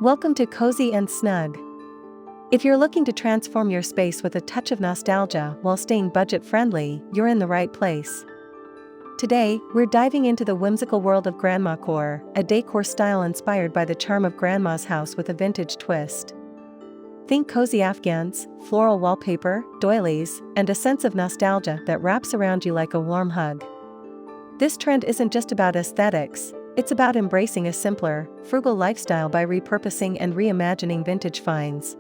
Welcome to Cozy and Snug. If you're looking to transform your space with a touch of nostalgia while staying budget-friendly, you're in the right place. Today, we're diving into the whimsical world of Grandmacore, a decor style inspired by the charm of Grandma's house with a vintage twist. Think cozy Afghans, floral wallpaper, doilies, and a sense of nostalgia that wraps around you like a warm hug. This trend isn't just about aesthetics, it's about embracing a simpler, frugal lifestyle by repurposing and reimagining vintage finds.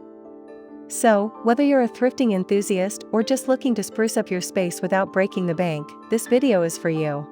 So, whether you're a thrifting enthusiast or just looking to spruce up your space without breaking the bank, this video is for you.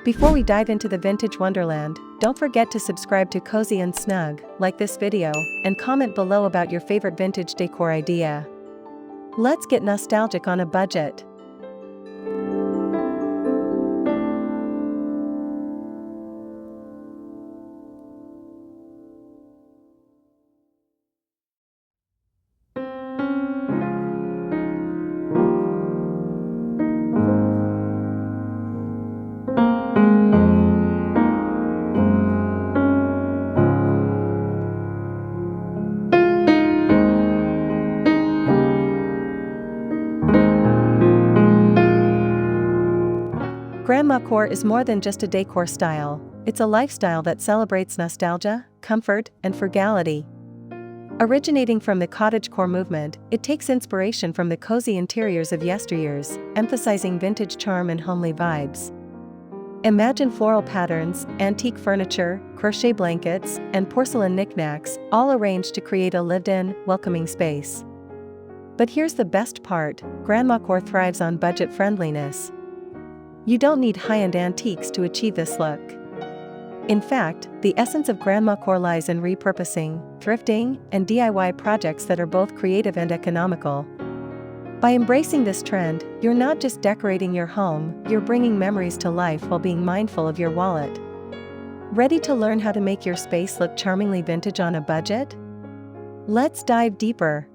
Before we dive into the vintage wonderland, don't forget to subscribe to Cozy and Snug, like this video, and comment below about your favorite vintage decor idea. Let's get nostalgic on a budget. Grandmacore is more than just a decor style, it's a lifestyle that celebrates nostalgia, comfort, and frugality. Originating from the cottagecore movement, it takes inspiration from the cozy interiors of yesteryears, emphasizing vintage charm and homely vibes. Imagine floral patterns, antique furniture, crochet blankets, and porcelain knick-knacks, all arranged to create a lived-in, welcoming space. But here's the best part: Grandmacore thrives on budget friendliness. You don't need high-end antiques to achieve this look. In fact, the essence of Grandmacore lies in repurposing, thrifting, and DIY projects that are both creative and economical. By embracing this trend, you're not just decorating your home, you're bringing memories to life while being mindful of your wallet. Ready to learn how to make your space look charmingly vintage on a budget? Let's dive deeper.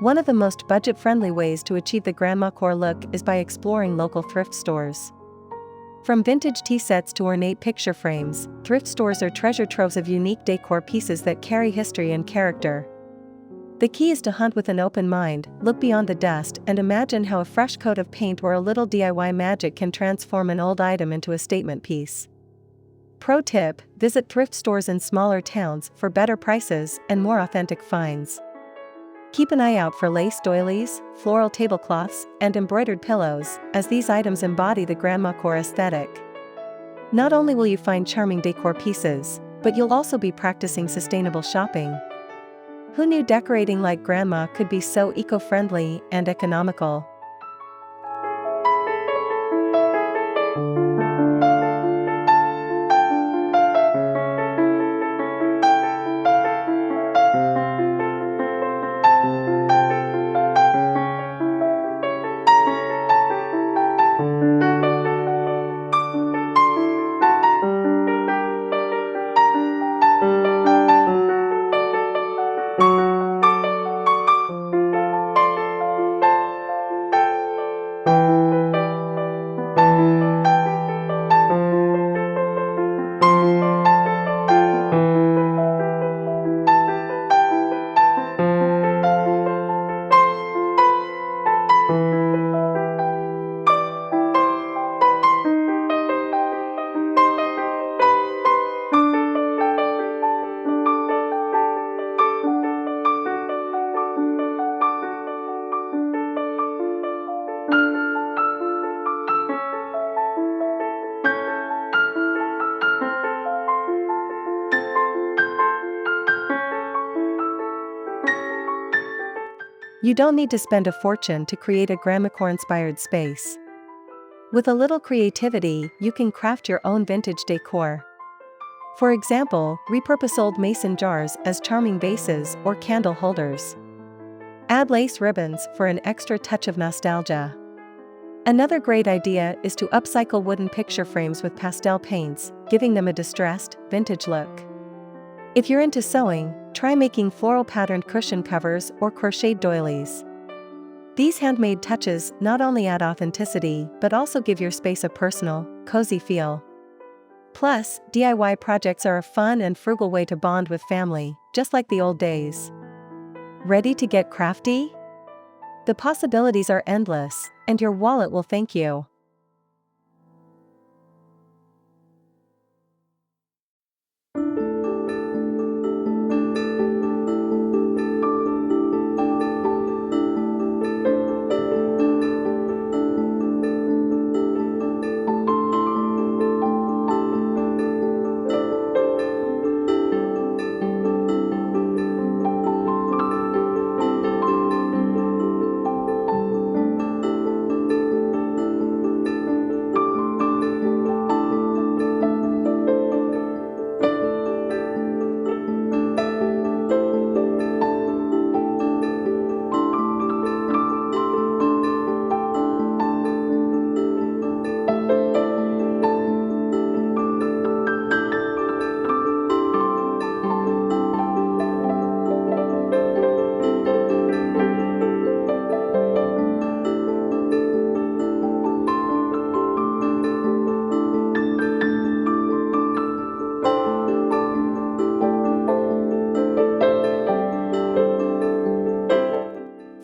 One of the most budget-friendly ways to achieve the Grandmacore look is by exploring local thrift stores. From vintage tea sets to ornate picture frames, thrift stores are treasure troves of unique decor pieces that carry history and character. The key is to hunt with an open mind, look beyond the dust, and imagine how a fresh coat of paint or a little DIY magic can transform an old item into a statement piece. Pro tip: visit thrift stores in smaller towns for better prices and more authentic finds. Keep an eye out for lace doilies, floral tablecloths, and embroidered pillows, as these items embody the Grandmacore aesthetic. Not only will you find charming decor pieces, but you'll also be practicing sustainable shopping. Who knew decorating like Grandma could be so eco-friendly and economical? You don't need to spend a fortune to create a Grandmacore-inspired space. With a little creativity, you can craft your own vintage decor. For example, repurpose old mason jars as charming vases or candle holders. Add lace ribbons for an extra touch of nostalgia. Another great idea is to upcycle wooden picture frames with pastel paints, giving them a distressed, vintage look. If you're into sewing, try making floral patterned cushion covers or crocheted doilies. These handmade touches not only add authenticity but also give your space a personal, cozy feel. Plus, DIY projects are a fun and frugal way to bond with family, just like the old days. Ready to get crafty? The possibilities are endless, and your wallet will thank you.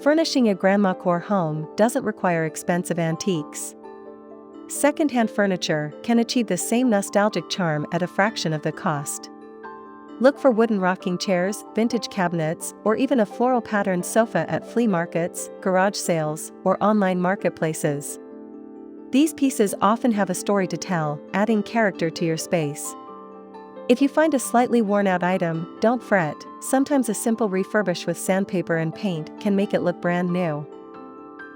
Furnishing a Grandmacore home doesn't require expensive antiques. Secondhand furniture can achieve the same nostalgic charm at a fraction of the cost. Look for wooden rocking chairs, vintage cabinets, or even a floral patterned sofa at flea markets, garage sales, or online marketplaces. These pieces often have a story to tell, adding character to your space. If you find a slightly worn-out item, don't fret. Sometimes a simple refurbish with sandpaper and paint can make it look brand new.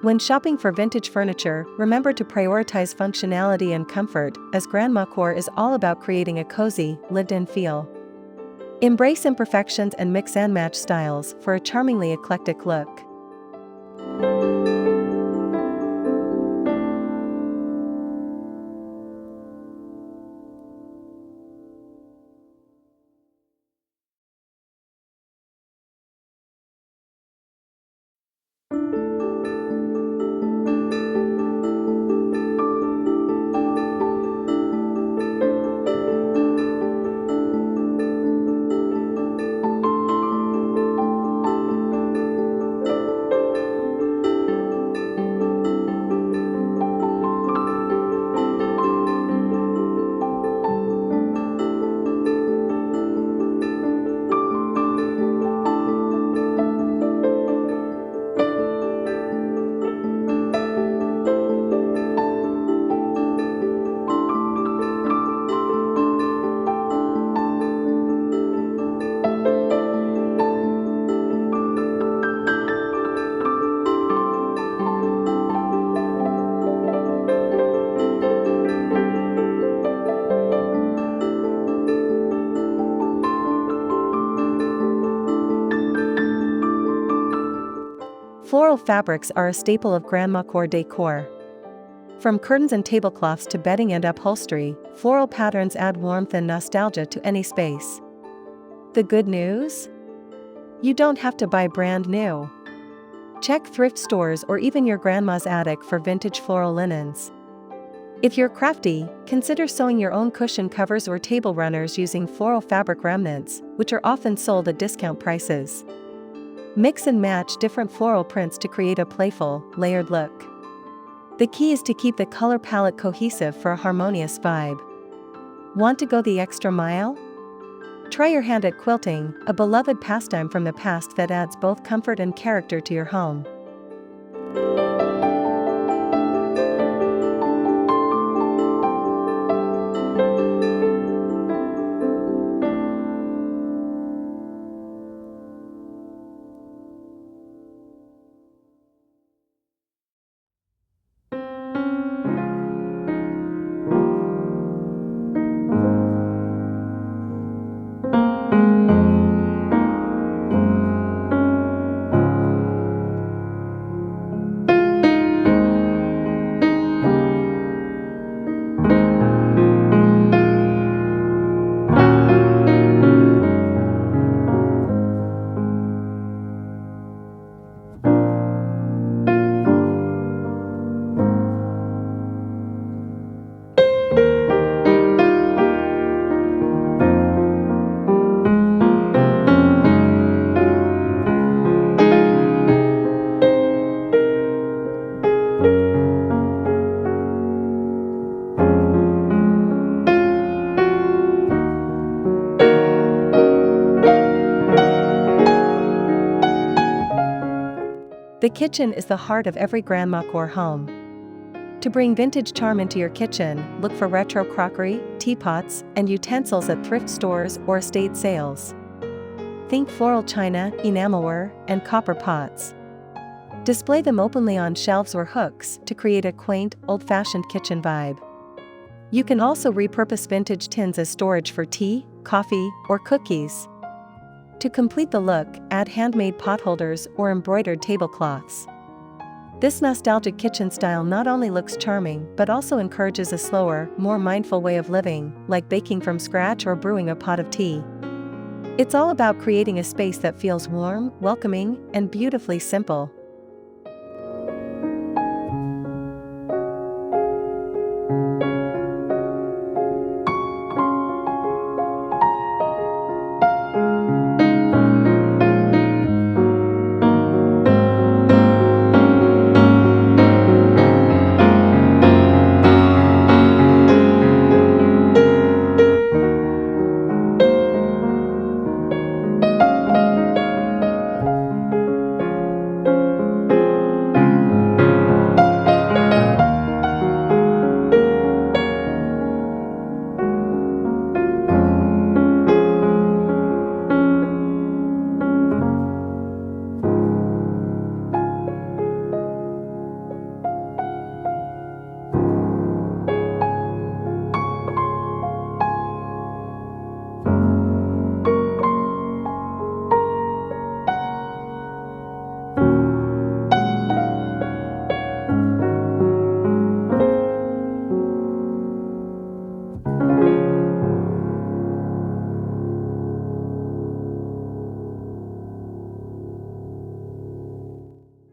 When shopping for vintage furniture, remember to prioritize functionality and comfort, as Grandmacore is all about creating a cozy, lived-in feel. Embrace imperfections and mix and match styles for a charmingly eclectic look. Floral fabrics are a staple of Grandmacore decor. From curtains and tablecloths to bedding and upholstery, floral patterns add warmth and nostalgia to any space. The good news? You don't have to buy brand new. Check thrift stores or even your grandma's attic for vintage floral linens. If you're crafty, consider sewing your own cushion covers or table runners using floral fabric remnants, which are often sold at discount prices. Mix and match different floral prints to create a playful, layered look. The key is to keep the color palette cohesive for a harmonious vibe. Want to go the extra mile? Try your hand at quilting, a beloved pastime from the past that adds both comfort and character to your home. The kitchen is the heart of every Grandmacore home. To bring vintage charm into your kitchen, look for retro crockery, teapots, and utensils at thrift stores or estate sales. Think floral china, enamelware, and copper pots. Display them openly on shelves or hooks to create a quaint, old-fashioned kitchen vibe. You can also repurpose vintage tins as storage for tea, coffee, or cookies. To complete the look, add handmade potholders or embroidered tablecloths. This nostalgic kitchen style not only looks charming but also encourages a slower, more mindful way of living, like baking from scratch or brewing a pot of tea. It's all about creating a space that feels warm, welcoming, and beautifully simple.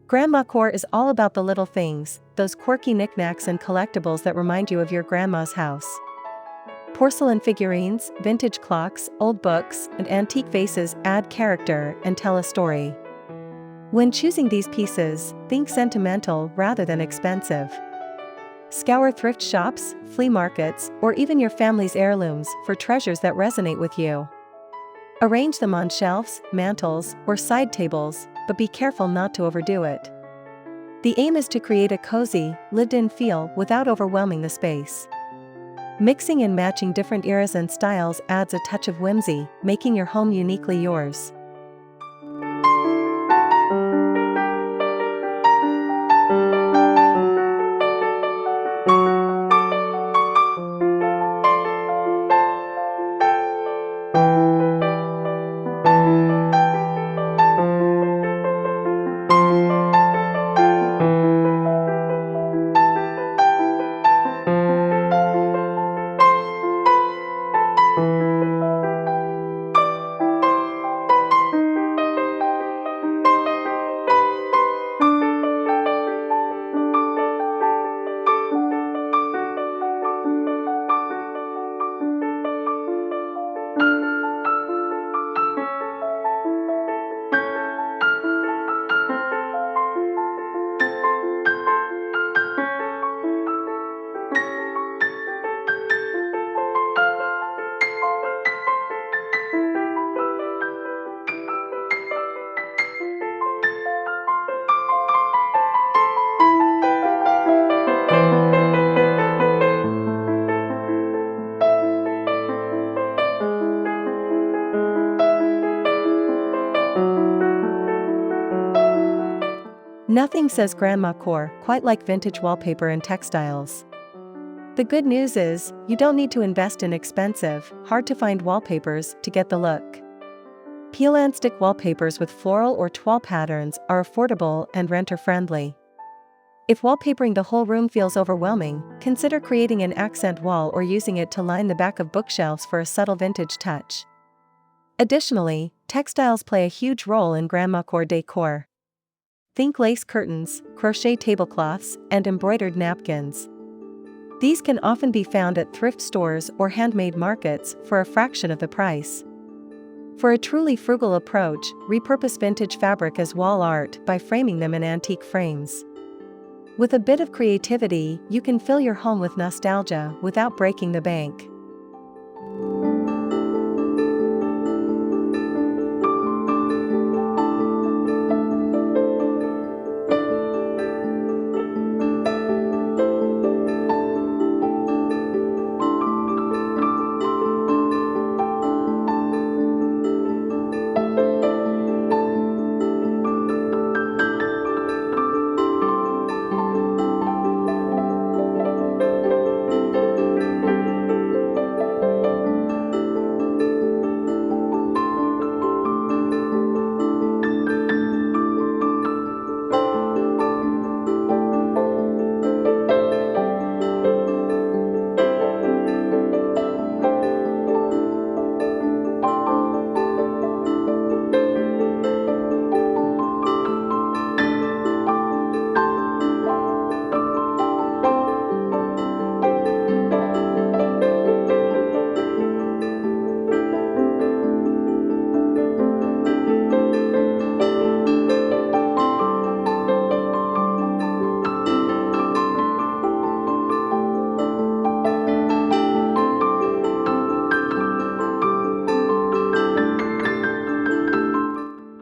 Grandmacore is all about the little things, those quirky knickknacks and collectibles that remind you of your grandma's house. Porcelain figurines, vintage clocks, old books, and antique vases add character and tell a story. When choosing these pieces, think sentimental rather than expensive. Scour thrift shops, flea markets, or even your family's heirlooms for treasures that resonate with you. Arrange them on shelves, mantels, or side tables, but be careful not to overdo it. The aim is to create a cozy, lived-in feel without overwhelming the space. Mixing and matching different eras and styles adds a touch of whimsy, making your home uniquely yours. Nothing says Grandmacore quite like vintage wallpaper and textiles. The good news is, you don't need to invest in expensive, hard-to-find wallpapers to get the look. Peel and stick wallpapers with floral or toile patterns are affordable and renter-friendly. If wallpapering the whole room feels overwhelming, consider creating an accent wall or using it to line the back of bookshelves for a subtle vintage touch. Additionally, textiles play a huge role in Grandmacore decor. Think lace curtains, crochet tablecloths, and embroidered napkins. These can often be found at thrift stores or handmade markets for a fraction of the price. For a truly frugal approach, repurpose vintage fabric as wall art by framing them in antique frames. With a bit of creativity, you can fill your home with nostalgia without breaking the bank.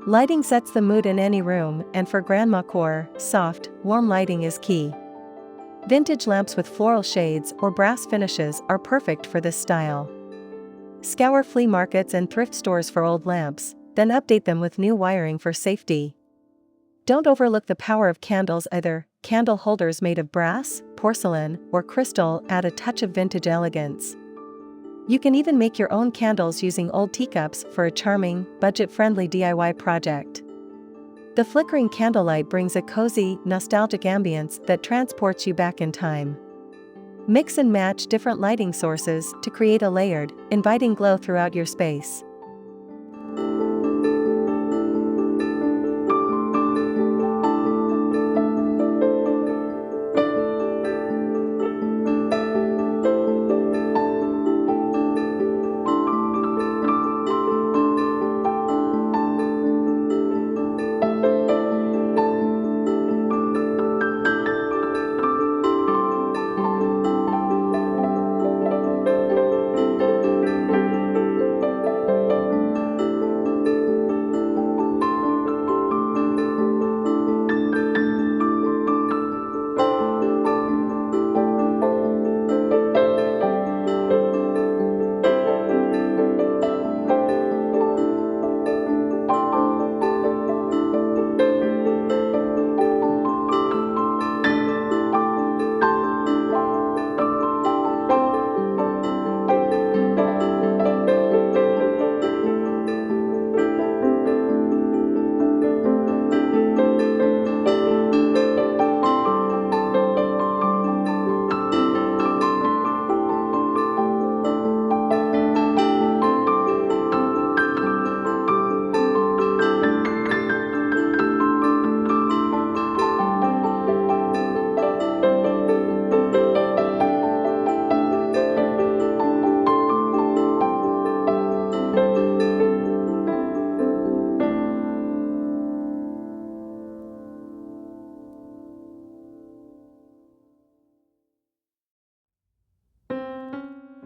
Lighting sets the mood in any room, and for Grandmacore, soft, warm lighting is key. Vintage lamps with floral shades or brass finishes are perfect for this style. Scour flea markets and thrift stores for old lamps, then update them with new wiring for safety. Don't overlook the power of candles either. Candle holders made of brass, porcelain, or crystal add a touch of vintage elegance. You can even make your own candles using old teacups for a charming, budget-friendly DIY project. The flickering candlelight brings a cozy, nostalgic ambience that transports you back in time. Mix and match different lighting sources to create a layered, inviting glow throughout your space.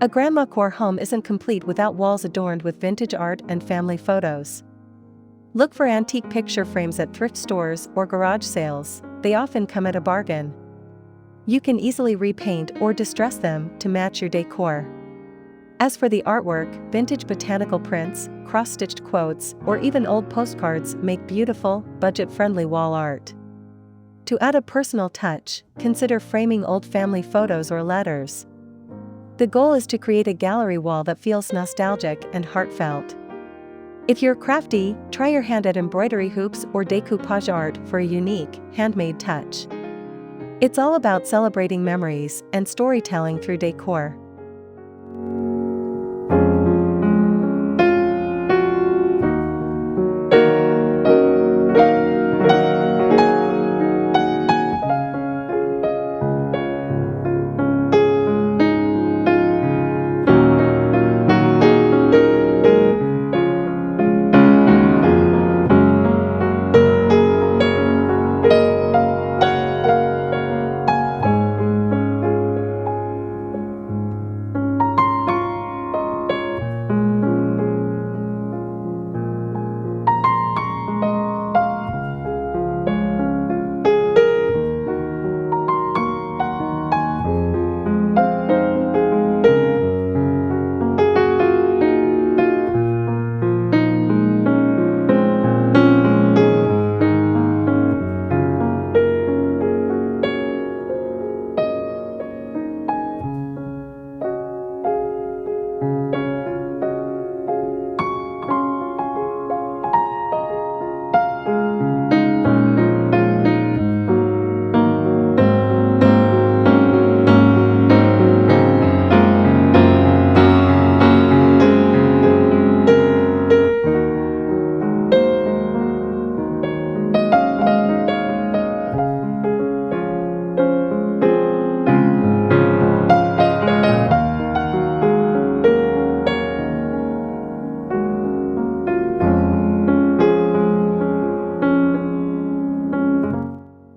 A Grandmacore home isn't complete without walls adorned with vintage art and family photos. Look for antique picture frames at thrift stores or garage sales, they often come at a bargain. You can easily repaint or distress them to match your decor. As for the artwork, vintage botanical prints, cross-stitched quotes, or even old postcards make beautiful, budget-friendly wall art. To add a personal touch, consider framing old family photos or letters. The goal is to create a gallery wall that feels nostalgic and heartfelt. If you're crafty, try your hand at embroidery hoops or decoupage art for a unique, handmade touch. It's all about celebrating memories and storytelling through decor.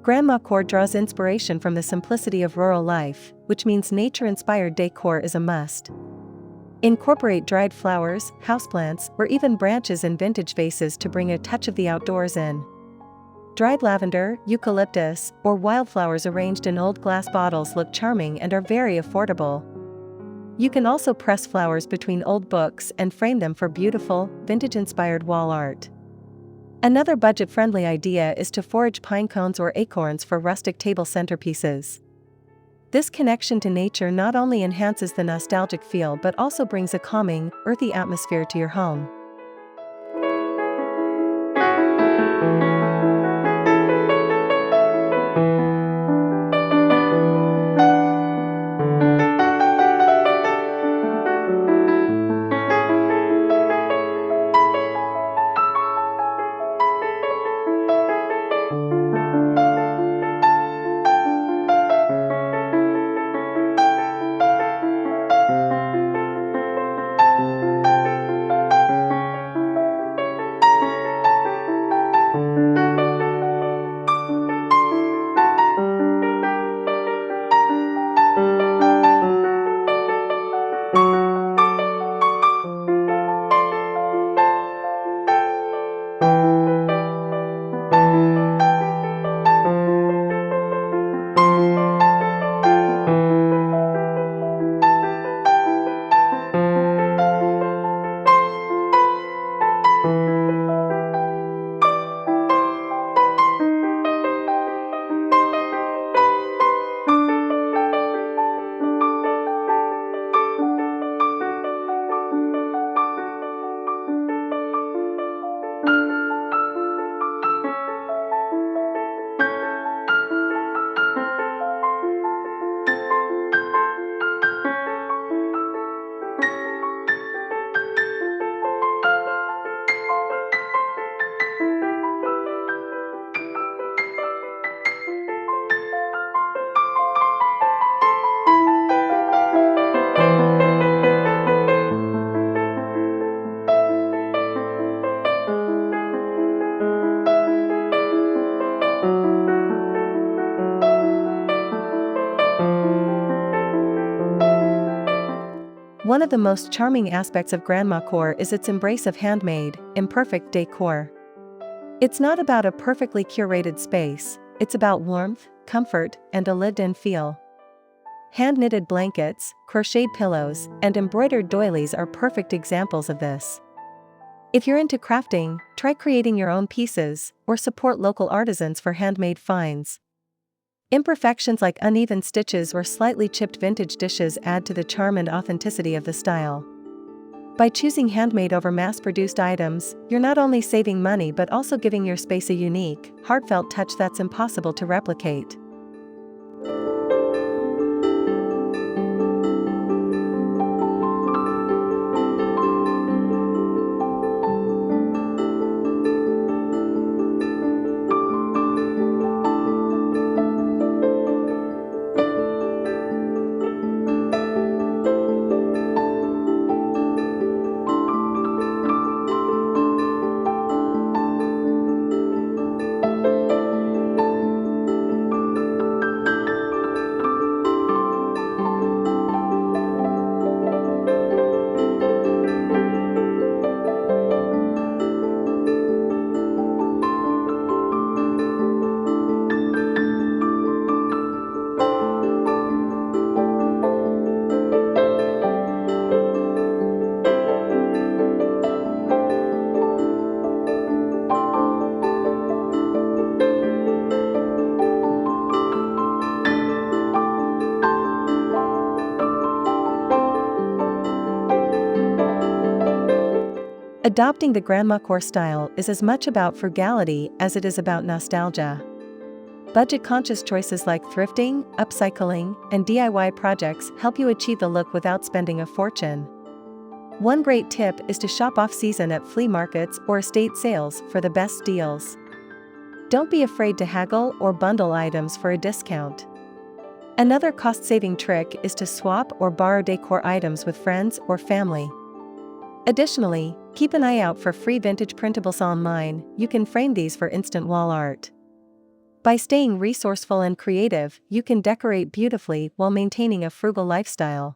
Grandmacore draws inspiration from the simplicity of rural life, which means nature-inspired decor is a must. Incorporate dried flowers, houseplants, or even branches in vintage vases to bring a touch of the outdoors in. Dried lavender, eucalyptus, or wildflowers arranged in old glass bottles look charming and are very affordable. You can also press flowers between old books and frame them for beautiful, vintage-inspired wall art. Another budget-friendly idea is to forage pine cones or acorns for rustic table centerpieces. This connection to nature not only enhances the nostalgic feel but also brings a calming, earthy atmosphere to your home. One of the most charming aspects of Grandmacore is its embrace of handmade, imperfect decor. It's not about a perfectly curated space, it's about warmth, comfort, and a lived-in feel. Hand-knitted blankets, crocheted pillows, and embroidered doilies are perfect examples of this. If you're into crafting, try creating your own pieces, or support local artisans for handmade finds. Imperfections like uneven stitches or slightly chipped vintage dishes add to the charm and authenticity of the style. By choosing handmade over mass-produced items, you're not only saving money but also giving your space a unique, heartfelt touch that's impossible to replicate. Adopting the Grandmacore style is as much about frugality as it is about nostalgia. Budget-conscious choices like thrifting, upcycling, and DIY projects help you achieve the look without spending a fortune. One great tip is to shop off-season at flea markets or estate sales for the best deals. Don't be afraid to haggle or bundle items for a discount. Another cost-saving trick is to swap or borrow decor items with friends or family. Additionally, keep an eye out for free vintage printables online. You can frame these for instant wall art. By staying resourceful and creative, you can decorate beautifully while maintaining a frugal lifestyle.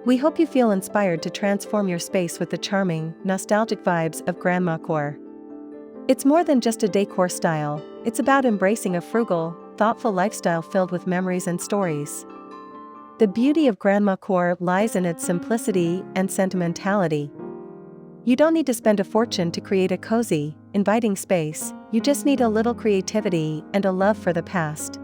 We hope you feel inspired to transform your space with the charming, nostalgic vibes of Grandmacore. It's more than just a decor style, it's about embracing a frugal, thoughtful lifestyle filled with memories and stories. The beauty of Grandmacore lies in its simplicity and sentimentality. You don't need to spend a fortune to create a cozy, inviting space, you just need a little creativity and a love for the past.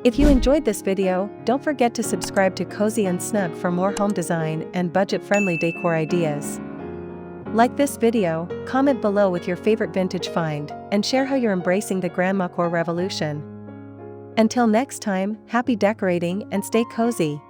If you enjoyed this video, don't forget to subscribe to Cozy and Snug for more home design and budget-friendly decor ideas. Like this video, comment below with your favorite vintage find, and share how you're embracing the Grandmacore revolution. Until next time, happy decorating and stay cozy.